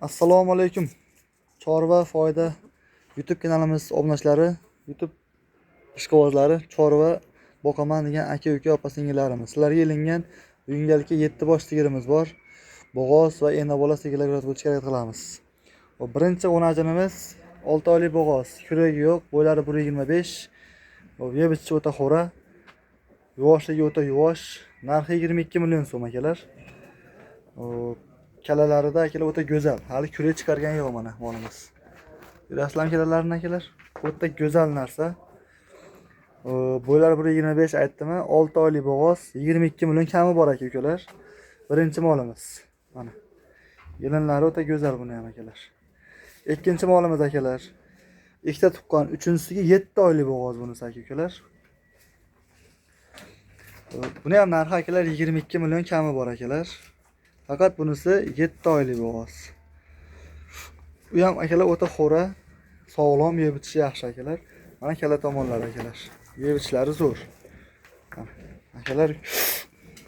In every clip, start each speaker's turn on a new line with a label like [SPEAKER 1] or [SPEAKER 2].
[SPEAKER 1] Assalomu alaykum. Chorva foyda YouTube kanalimiz obunachilari, YouTube ishqibozlari, chorva boqaman degan aka-uka, opa-singillarimiz. Sizlarga ilingan uyingalikka 7 bosh sigirimiz bor. Bo'g'oz va endi bola sigirlarga o'tib harakat qilamiz. Birinchi o'najinimiz 6 oylik bo'g'oz. Kuragi yo'q, bo'ylari 1.25. Yeb ichishi o'ta xo'ra. Yuvoshligi o'ta yuvosh. Narxi 22 million so'm akalar. Kalalarida akalar o'ta go'zal. Hali kurak chiqargan yo'q mana molimiz. Ko'rasizlarmi kalalarini akalar? O'ta go'zal narsa. Bo'ylari 1.25 aytdimmi? 6 oylik bo'g'oz, 22 million kami bor aka-ukalar. Birinchi molimiz. Mana. Yelinlari o'ta go'zal buni ham akalar. Ikkinchi molimiz akalar. Ikkita tuqqan, uchinchisiga 7 oylik bo'g'oz bunisi aka-ukalar. Buni ham narxi akalar 22 million kami bor akalar. Faqat bunisi 7 oylik bo'g'oz. Bu ham akalar o'ta xo'ra, sog'lom, yeb ichishi yaxshi akalar. Mana kala tomonlari akalar. Yeb ichishlari zo'r. Akalar,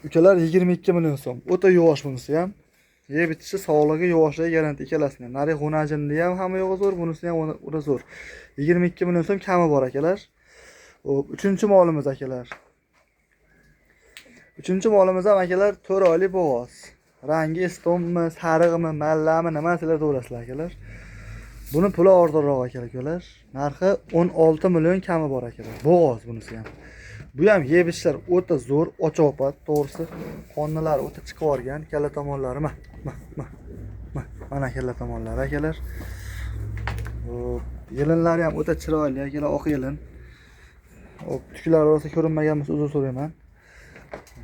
[SPEAKER 1] ukalar 22 million so'm. O'ta yuvosh bunisi ham. Yeb ichishi, sog'ligi, yuvoshligi garantiya ikkalasini. Nari xunajinni ham hamma yo'g'i zo'r, bunisi ham o'ta zo'r. 22 million so'm kami bor akalar. Uchinchi molimiz akalar. Uchinchi molimiz ham akalar 4 oylik bo'g'oz. Rangi estommi, sariqmi, mallami, nima sizlar to'g'rasizlar akalar. Buni puli arzonroq akalar. Narxi 16 million kami bor akalar. Bo'g'oz bunisi ham. Bu ham yeb ichishlar o'ta zo'r, ochoqpat, to'g'risi. Qonlari o'ta chiqib yorgan, kalla tomonlari mana kalla tomonlari akalar. Yelinlari ham o'ta chiroyli akalar, oq yelin. Tuklari rosa ko'rinmagan bo'lsa uzr so'rayman.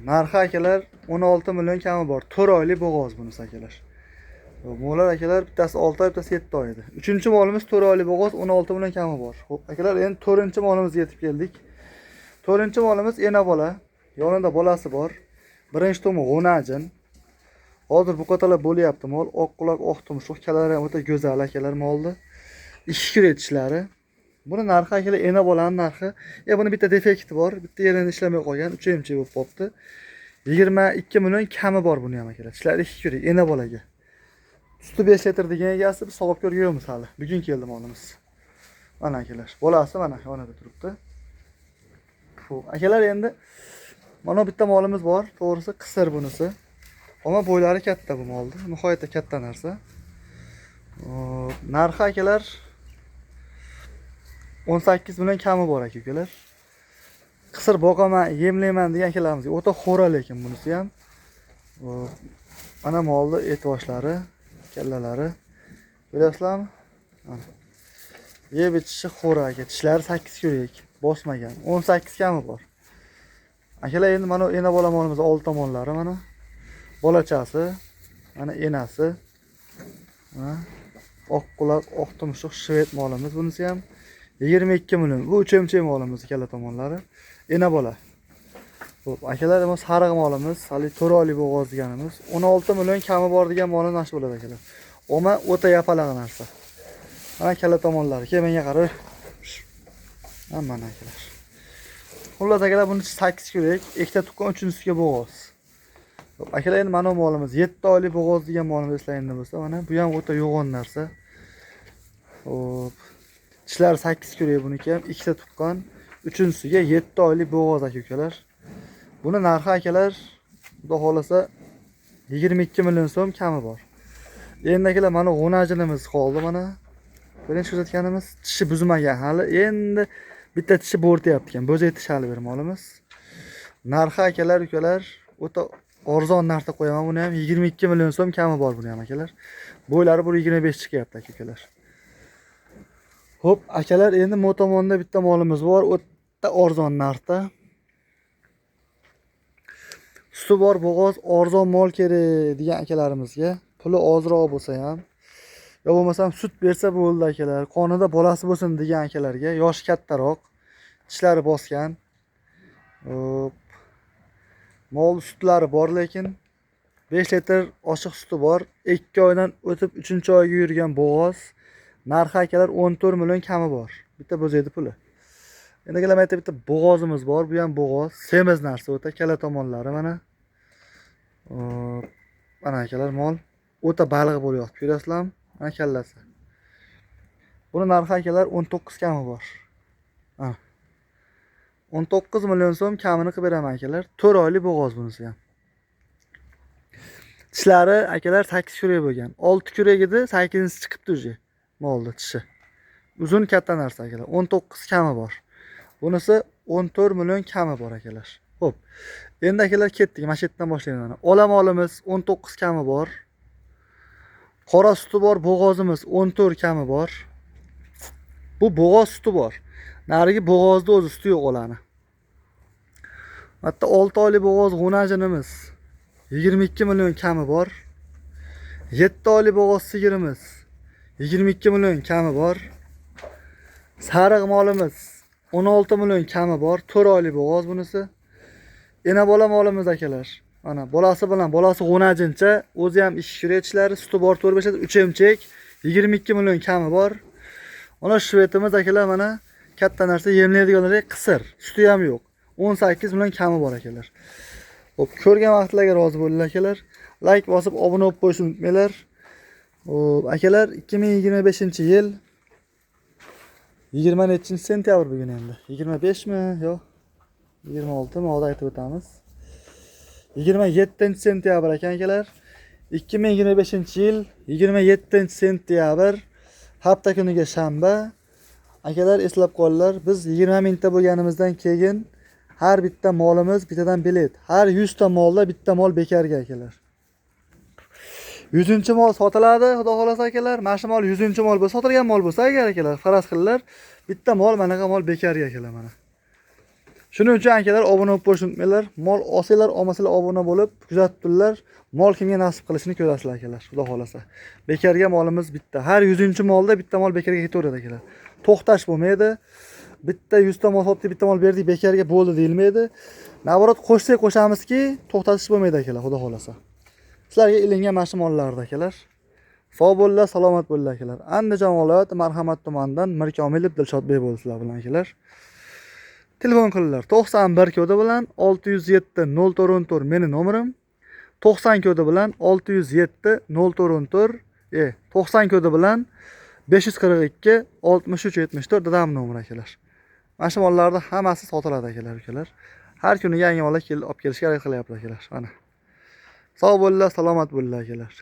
[SPEAKER 1] Narxi akalar 16 million kami bor. 4 oylik bo'g'oz bunisi akalar. Mo'lar akalar bittasi 6 oy, bittasi 7 oy edi. Uchinchi molimiz 4 oylik bo'g'oz, 16 million kami bor. Xo'p, akalar, endi 4-chi molimizga yetib keldik. 4-chi molimiz ena bola. Yonida bolasi bor. Birinchi to'mi g'unajin. Hozir bu qatalar bo'lyapti mol. Oq quloq, oq tumshuq, kalari ham o'ta go'zal akalar molni. Ikki kurak tishlari. Buni narxi akalar ena bolaning narxi. Buni bitta defekti bor. Bitta yerini ishlamay qolgan, 3-emchi bo'lib qopti. 22 million kami bor buni ham akalar. Tishlari ikki kurak ena bolaga. Suti 5 litr degan egasi biz sog'ib ko'rganmiz hali. Bugun keldi molimiz. Mana akalar. Bolasi mana yonida turibdi. Xo'p, akalar, endi mana bitta molimiz bor. To'g'risi qisir bunisi. Ammo bo'ylari katta bu molni. Nihoyatda katta narsa. Narxi akalar 18 million kami bor akalar. Qisir boqaman, yemlayman degan akalarimiz o'ta xo'ra, lekin bunisi ham. Mana molni e'tiboshlari, kallalari. Ko'rasizlarmi? Mana. Yeb ichishi xo'ra aka. Tishlari 8 kurak, bosmagan. 18 kami bor. Akalar, endi mana ena bola molimiz old tomonlari mana. Bolachasi, mana enasi. Mana oq quloq, oq tumshuq shved molimiz bunisi ham 22 million. Bu 3-emchi molimiz kalla tomonlari. Ena bola. Xo'p, akalar, bu sariq molimiz, hali 4 oylik bo'g'oz deganimiz. 16 million kami bor degan molni nasib bo'ladi akalar. Oma o'ta yapalaq narsa. Mana kalla tomonlari. Menga qarab. Mana akalar. Xullas akalar, buni 8 kurak, ikkita tuqqan, uchinchisiga bo'g'oz. Xo'p, akalar, endi mana molimiz 7 oylik bo'g'oz degan molimiz eslayinda bo'lsa, mana bu ham o'ta yo'g'on narsa. Xo'p. Tishlari 8 kurak buniki ham, ikkita tuqqan, uchinchisiga 7 oylik bo'g'oz aka-ukalar. Buni narxi akalar, xudo xolasa 22 million so'm kami bor. Endi akalar, mana g'unajinimiz qoldi mana. Birinchi ko'rsatganimiz tishi buzmagan hali. Endi bitta tishi bo'rtayapti ekan. Bo'zay tish hali bir molimiz. Narxi akalar, ukalar, o'ta arzon narxda qo'yaman. Buni ham 22 million so'm kami bor buni ham akalar. Bo'ylari 1.25 chiqyapti aka-ukalar. Xo'p, akalar, endi mo tomonda bitta molimiz bor, o'ta arzon narxda. Suti bor bo'g'oz, arzon mol kerak degan akalarimizga, puli ozroq bo'lsa ham, yo bo'lmasam sut bersa bo'ldi akalar, qonida bolasi bo'lsin degan akalarga, yoshi kattaroq, tishlari bosgan. Xo'p. Mol sutlari bor, lekin 5 litr ochiq suti bor. 2 oydan o'tib 3-oyga yurgan bo'g'oz. Narxi akalar 14 million kami bor. Bitta bo'zaydi puli. Endi akalar, bitta bo'g'ozimiz bor. Bu ham bo'g'oz, semiz narsa o'ta, kala tomonlari mana. Mana akalar, mol o'ta baliq bo'lyapti, ko'rasizlarmi? Mana kallasi. Buni narxi akalar 19 kami bor. Ha. 19 million so'm kamini qilib beraman akalar. 4 oylik bo'g'oz bunisi ham. Tishlari akalar 8 kurak bo'lgan. 6 kurak edi, 8-inchisi chiqibdi uje. Molda tishi. Uzun katta narsa akalar. 19 kami bor. Bunisi 14 million kami bor akalar. Xo'p. Endi akalar ketdik. Mana shu yerdan boshlayman. Olamolimiz 19 kami bor. Qora suti bor, bo'g'ozimiz 14 kami bor. Bu bo'g'oz suti bor. Narigi bo'g'ozda o'zi suti yo'q olani. Hatta 6 oylik bo'g'oz g'unajinimiz 22 million kami bor. 7 oylik bo'g'oz sigirimiz 22 million kami bor. Sariq molimiz 16 million kami bor. 4 oylik bo'g'oz bunisi. Ena bola molimiz akalar. Mana bolasi bilan bolasi g'unajincha, o'zi ham ish yurishlari, suti bor 4-5 3 emchek 22 million kami bor. Mana shvetimiz akalar mana katta narsa yemlaydiganlar qisir, suti ham yo'q. 18 million kami bor akalar. Xo'p, ko'rgan vaqtlarga rozi bo'linglar akalar. Like bosib obuna bo'lib qo'yishni unutmanglar. Xo'p, akalar 2025-yil 20-sentyabr bugun endi. 25 mi? Yo'q. 26 mi? Hozir aytib o'tamiz. 27-sentyabr ekan akalar. 2025-yil 27-sentyabr hafta kuniga shanba. Akalar eslab qolinglar, biz 20 mingta bo'lganimizdan keyin har bitta molimiz bittadan bilet. Har 100 ta molda bitta mol bekarga akalar. 100-mol sotiladi, xudo xolasa akalar. Mana shu mol 100-mol bo'lsa, sotilgan mol bo'lsa agar akalar, faraz qilinglar, bitta mol manaqa mol bekarga akalar mana. Shuning uchun akalar obuna bo'lib qo'yishni unutmanglar. Mol olsanglar, olmasanglar obuna bo'lib kuzatib turinglar. Mol kimga nasib qilishini ko'rasizlar akalar, xudo xolasa. Bekarga molimiz bitta. Har 100-molda bitta mol bekarga ketaveradi akalar. To'xtash bo'lmaydi. Bitta 100 ta mol sotdik, bitta mol berdik, bekarga bo'ldi deyilmaydi. Navorot qo'shsak qo'shamizki, to'xtatish bo'lmaydi akalar, xudo xolasa. Sizlarga ilingan mana shu mollarni akalar. Sog' bo'linglar, salomat bo'linglar akalar. Andijon viloyati Marhamat tumanidan Mirkomilov Dilshodbek bo'lsizlar bilan akalar. Telefon qilinglar. 91 kodi bilan 607 0414 meni nomerim. 90 kodi bilan 607 0414 90 kodi bilan 542 63 74 dadam nomeri akalar. Mana shu mollarning hammasi sotiladi akalar. Har kuni yangi mollar kelib olib kelishga harakat qilyapmiz akalar. Mana. Sog' bo'linglar, salomat bo'linglar akalar.